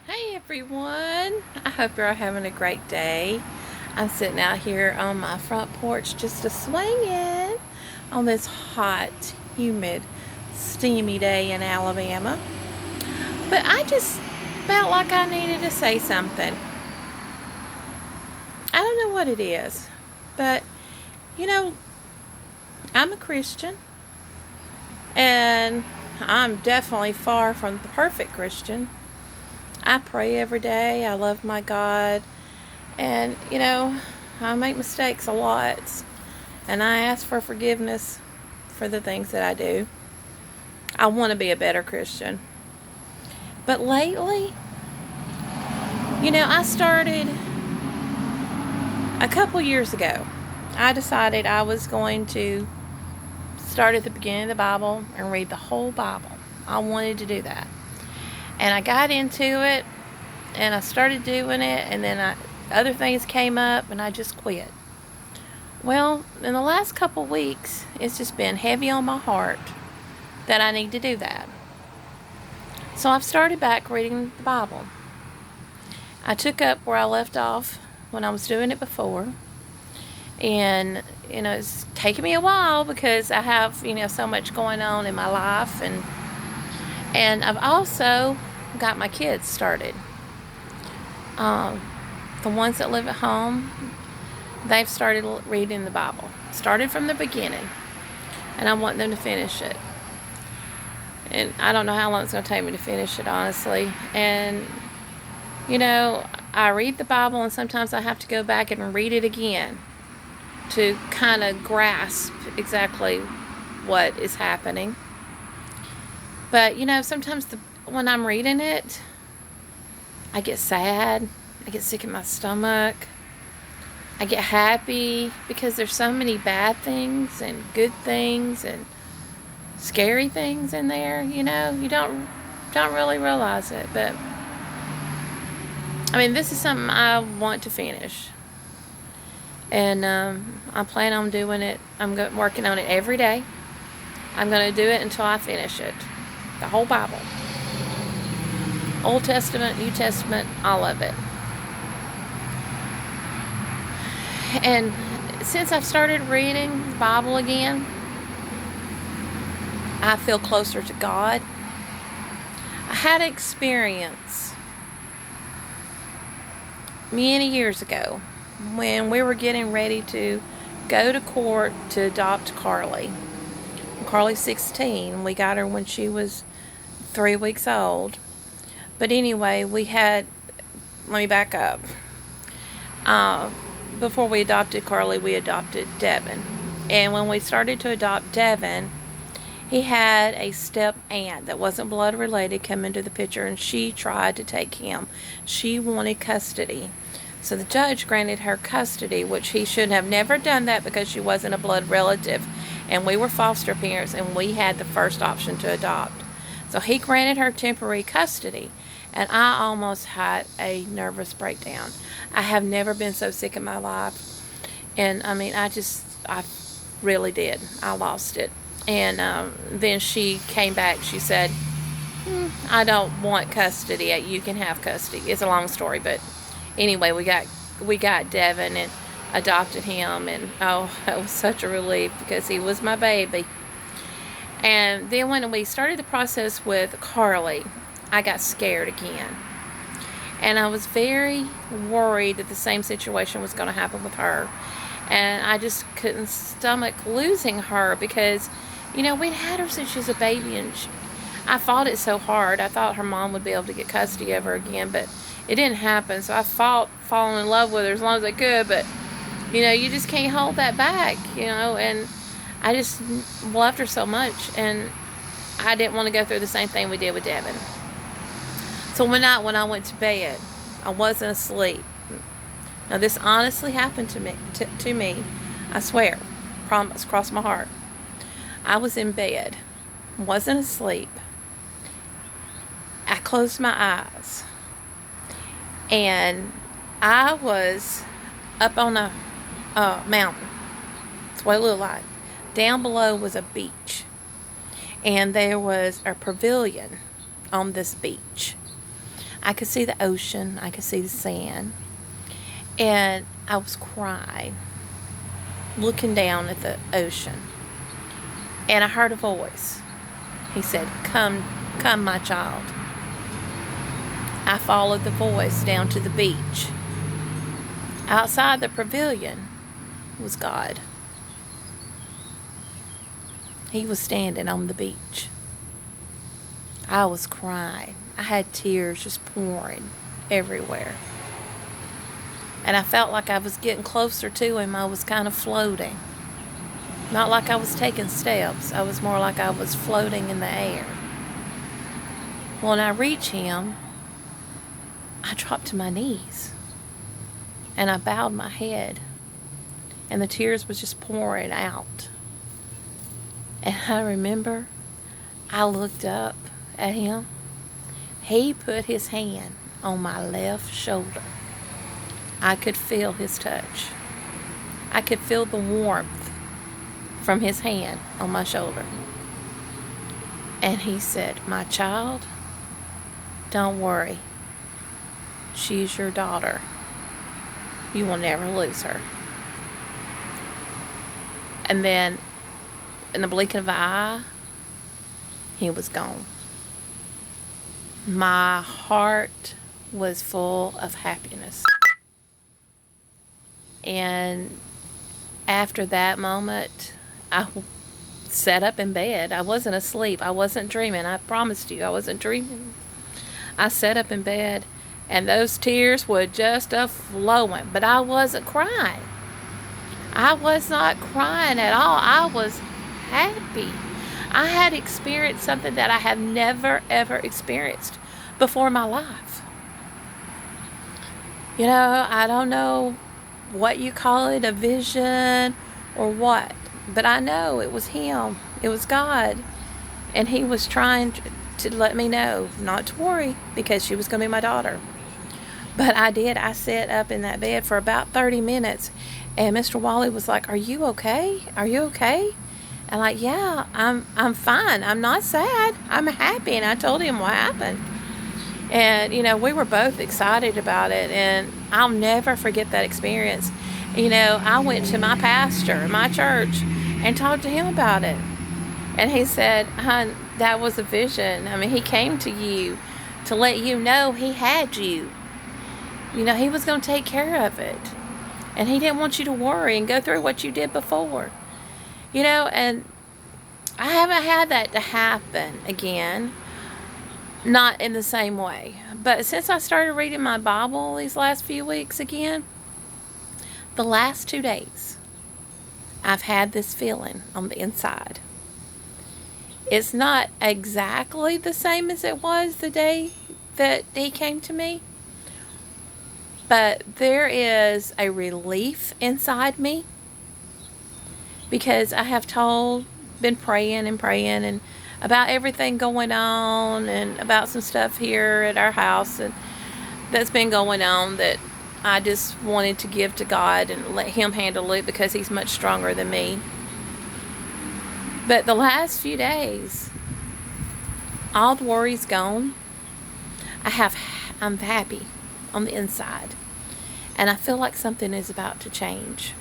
Hey everyone, I hope you're all having a great day. I'm sitting out here on my front porch just a swinging on this hot, humid, steamy day in Alabama. But I just felt like I needed to say something. I don't know what it is, but you know, I'm a Christian and I'm definitely far from the perfect Christian. I pray every day, I love my God. And, I make mistakes a lot. And I ask for forgiveness for the things that I do. I want to be a better Christian. But lately, I started a couple years ago. I decided I was going to start at the beginning of the Bible and read the whole Bible. I wanted to do that. And I got into it and I started doing it, and then other things came up and I just quit. Well, in the last couple weeks, it's just been heavy on my heart that I need to do that. So I've started back reading the Bible. I took up where I left off when I was doing it before. And, it's taken me a while because I have, so much going on in my life. And I've also got my kids started. The ones that live at home, they've started reading the Bible. Started from the beginning. And I want them to finish it. And I don't know how long it's going to take me to finish it, honestly. And, I read the Bible and sometimes I have to go back and read it again to kind of grasp exactly what is happening. But, sometimes when I'm reading it, I get sad. I get sick in my stomach. I get happy because there's so many bad things and good things and scary things in there. You don't really realize it, but I mean, this is something I want to finish, and I plan on doing it. I'm working on it every day. I'm going to do it until I finish it, the whole Bible, Old Testament, New Testament, all of it. And since I've started reading the Bible again, I feel closer to God. I had an experience many years ago when we were getting ready to go to court to adopt Carly. Carly's 16. We got her when she was 3 weeks old. But anyway, let me back up. Before we adopted Carly, we adopted Devin. And when we started to adopt Devin, he had a step aunt that wasn't blood related come into the picture, and she tried to take him. She wanted custody. So the judge granted her custody, which he should have never done that because she wasn't a blood relative. And we were foster parents, and we had the first option to adopt. So he granted her temporary custody, and I almost had a nervous breakdown. I have never been so sick in my life. And I mean, I really did. I lost it. And then she came back. She said, I don't want custody. You can have custody. It's a long story, but anyway, we got Devin and adopted him, and oh, it was such a relief because he was my baby. And then when we started the process with Carly, I got scared again. And I was very worried that the same situation was going to happen with her. And I just couldn't stomach losing her because, we'd had her since she was a baby, and I fought it so hard. I thought her mom would be able to get custody of her again, but it didn't happen. So I fought falling in love with her as long as I could, but, you just can't hold that back, and I just loved her so much, and I didn't want to go through the same thing we did with Devin. So one night when I went to bed, I wasn't asleep. Now this honestly happened to me. To me, I swear, promise, cross my heart. I was in bed, wasn't asleep. I closed my eyes, and I was up on a mountain. That's what it looked like. Down below was a beach, and there was a pavilion on this beach. I could see the ocean. I could see the sand. And I was crying, looking down at the ocean. And I heard a voice. He said, "Come, come, my child." I followed the voice down to the beach. Outside the pavilion was God. He was standing on the beach. I was crying. I had tears just pouring everywhere. And I felt like I was getting closer to him. I was kind of floating. Not like I was taking steps. I was more like I was floating in the air. When I reached him, I dropped to my knees. And I bowed my head. And the tears was just pouring out. And I remember I looked up at him. He put his hand on my left shoulder. I could feel his touch. I could feel the warmth from his hand on my shoulder. And he said, "My child, don't worry. She's your daughter. You will never lose her." And then, in the blink of an eye, he was gone. My heart was full of happiness. And after that moment, I sat up in bed. I wasn't asleep. I wasn't dreaming. I promised you I wasn't dreaming. I sat up in bed, and those tears were just a-flowing. But I wasn't crying. I was not crying at all. I was happy. I had experienced something that I have never, ever experienced before in my life. You know, I don't know what you call it, a vision or what, but I know it was him. It was God. And he was trying to let me know not to worry, because she was going to be my daughter. But I did. I sat up in that bed for about 30 minutes. And Mr. Wally was like, "Are you okay? Are you okay?" And like, "Yeah, I'm fine. I'm not sad. I'm happy." And I told him what happened. And, you know, we were both excited about it. And I'll never forget that experience. You know, I went to my pastor in my church and talked to him about it. And he said, "Hon, that was a vision. I mean, he came to you to let you know he had you. You know, he was going to take care of it. And he didn't want you to worry and go through what you did before." You know, and I haven't had that to happen again. Not in the same way. But since I started reading my Bible these last few weeks again, the last 2 days, I've had this feeling on the inside. It's not exactly the same as it was the day that he came to me. But there is a relief inside me, because I have been praying and about everything going on, and about some stuff here at our house and that's been going on that I just wanted to give to God and let him handle it, because he's much stronger than me. But the last few days, all the worry's gone. I'm happy on the inside. And I feel like something is about to change.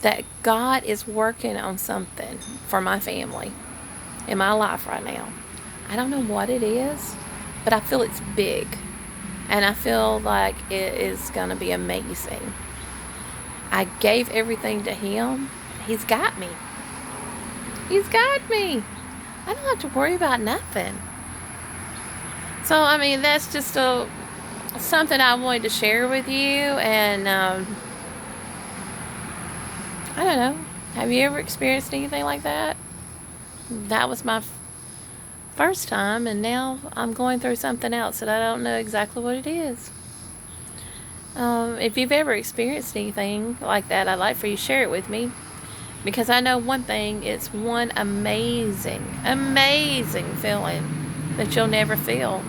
That God is working on something for my family in my life right now. I don't know what it is, but I feel it's big. And I feel like it is going to be amazing. I gave everything to him. He's got me. He's got me. I don't have to worry about nothing. So, I mean, that's just something I wanted to share with you. And I don't know. Have you ever experienced anything like that? That was my first time, and now I'm going through something else that I don't know exactly what it is. If you've ever experienced anything like that, I'd like for you to share it with me, because I know one thing: it's one amazing feeling that you'll never feel,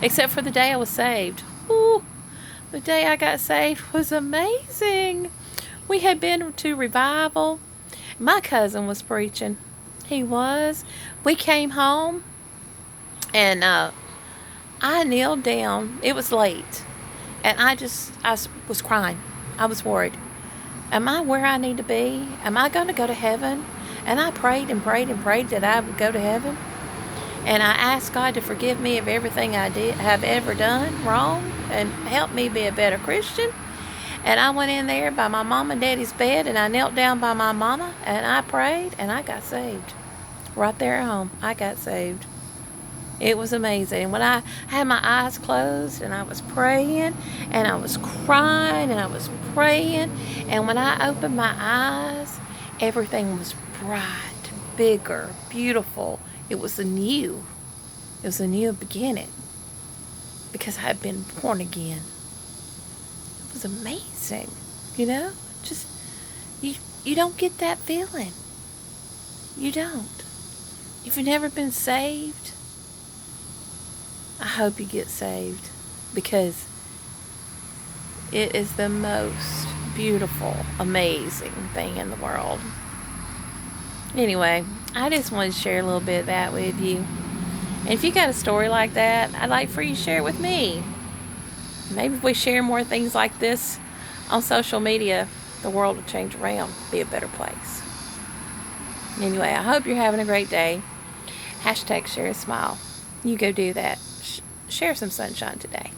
except for the day I was saved. Ooh, the day I got saved was amazing. We had been to revival. My cousin was preaching. He was. We came home, and I kneeled down. It was late. And was crying. I was worried. Am I where I need to be? Am I going to go to heaven? And I prayed and prayed and prayed that I would go to heaven. And I asked God to forgive me of everything I have ever done wrong and help me be a better Christian. And I went in there by my mom and daddy's bed, and I knelt down by my mama, and I prayed, and I got saved. Right there at home, I got saved. It was amazing. When I had my eyes closed and I was praying and I was crying and I was praying, and when I opened my eyes, everything was bright, bigger, beautiful. It was a new beginning because I had been born again. It was amazing, just you don't get that feeling. You don't. If you've never been saved, I hope you get saved, because it is the most beautiful, amazing thing in the world. Anyway, I just wanted to share a little bit of that with you. And if you got a story like that, I'd like for you to share it with me. Maybe if we share more things like this on social media, the world will change around, be a better place. Anyway, I hope you're having a great day. # share a smile. You go do that. Share some sunshine today.